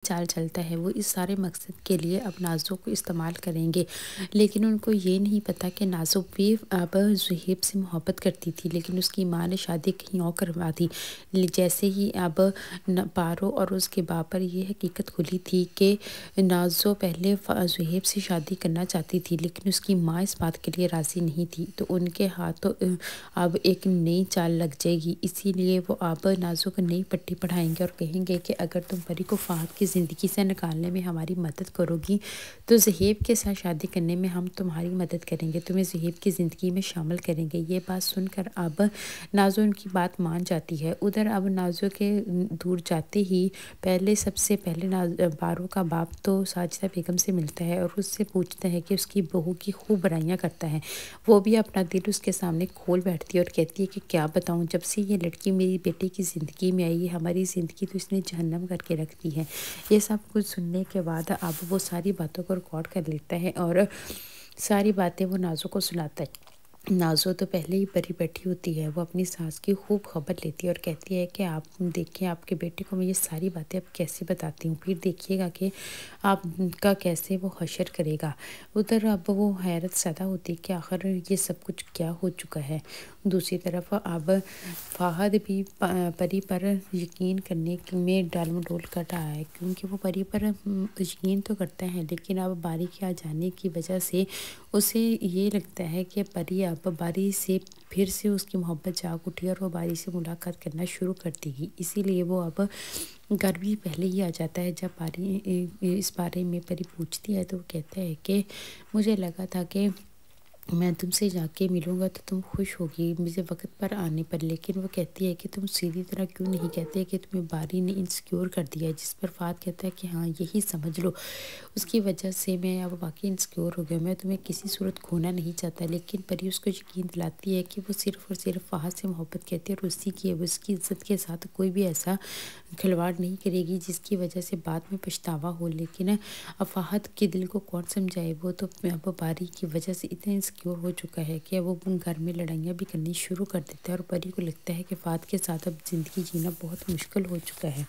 چال چلتا ہے وہ اس سارے مقصد کے لیے اب نازو کو استعمال کریں گے، لیکن ان کو یہ نہیں پتا کہ نازو بھی اب زہیب سے محبت کرتی تھی، لیکن اس کی ماں نے شادی کہیں اور کروا دی۔ جیسے ہی اب پارو اور اس کے باپ پر یہ حقیقت کھلی تھی کہ نازو پہلے زہیب سے شادی کرنا چاہتی تھی، لیکن اس کی ماں اس بات کے لیے راضی نہیں تھی، تو ان کے ہاتھوں اب ایک نئی چال لگ جائے گی۔ اسی لیے وہ اب نازو کو نئی پٹی پڑھائیں گے اور کہیں گے کہ اگر تم پری کو فہد کی زندگی سے نکالنے میں ہماری مدد کرو گی تو زہیب کے ساتھ شادی کرنے میں ہم تمہاری مدد کریں گے، تمہیں زہیب کی زندگی میں شامل کریں گے۔ یہ بات سن کر اب نازو ان کی بات مان جاتی ہے۔ ادھر اب نازو کے دور جاتے ہی سب سے پہلے پارو کا باپ تو ساجدہ بیگم سے ملتا ہے اور اس سے پوچھتا ہے کہ اس کی بہو کی خوب برائیاں کرتا ہے۔ وہ بھی اپنا دل اس کے سامنے کھول بیٹھتی ہے اور کہتی ہے کہ کیا بتاؤں، جب سے یہ لڑکی میری بیٹی کی زندگی میں آئی ہے ہماری زندگی تو اس نے جہنم کر کے رکھ دی ہے۔ یہ سب کچھ سننے کے بعد اب وہ ساری باتوں کو ریکارڈ کر لیتا ہے اور ساری باتیں وہ نازو کو سناتا ہے۔ نازو تو پہلے ہی پری بیٹھی ہوتی ہے، وہ اپنی ساس کی خوب خبر لیتی ہے اور کہتی ہے کہ آپ دیکھیں آپ کے بیٹے کو میں یہ ساری باتیں اب کیسے بتاتی ہوں، پھر دیکھیے گا کہ آپ کا کیسے وہ حشر کرے گا۔ ادھر اب وہ حیرت زدہ ہوتی کہ آخر یہ سب کچھ کیا ہو چکا ہے۔ دوسری طرف اب فہد بھی پری پر یقین کرنے میں ڈال مڈول کر رہا ہے، کیونکہ وہ پری پر یقین تو کرتا ہے لیکن اب باری کے آ جانے کی وجہ سے اسے یہ لگتا ہے کہ پری اب باری سے پھر سے اس کی محبت جاگ اٹھی اور وہ باری سے ملاقات کرنا شروع کر دے گی۔ اسی لیے وہ اب گھر بھی پہلے ہی آ جاتا ہے۔ جب پری اس بارے میں پری پوچھتی ہے تو وہ کہتا ہے کہ مجھے لگا تھا کہ میں تم سے جا کے ملوں گا تو تم خوش ہوگی مجھے وقت پر آنے پر، لیکن وہ کہتی ہے کہ تم سیدھی طرح کیوں نہیں کہتے کہ تمہیں باری نے انسیکیور کر دیا ہے، جس پر فہد کہتا ہے کہ ہاں یہی سمجھ لو، اس کی وجہ سے میں اب واقعی انسیکیور ہو گیا، میں تمہیں کسی صورت کھونا نہیں چاہتا۔ لیکن پری اس کو یقین دلاتی ہے کہ وہ صرف اور صرف فہد سے محبت کرتی ہے اور اسی کی اس کی عزت کے ساتھ کوئی بھی ایسا کھلواڑ نہیں کرے گی جس کی وجہ سے بعد میں پچھتاوا ہو۔ لیکن اب فہد کے دل کو کون سمجھائے، وہ تو اب باری کی وجہ سے اتنا انسیکیور ہو چکا ہے کہ وہ گھر میں لڑائیاں بھی کرنی شروع کر دیتا ہے اور پری کو لگتا ہے کہ فہد کے ساتھ اب زندگی جینا بہت مشکل ہو چکا ہے۔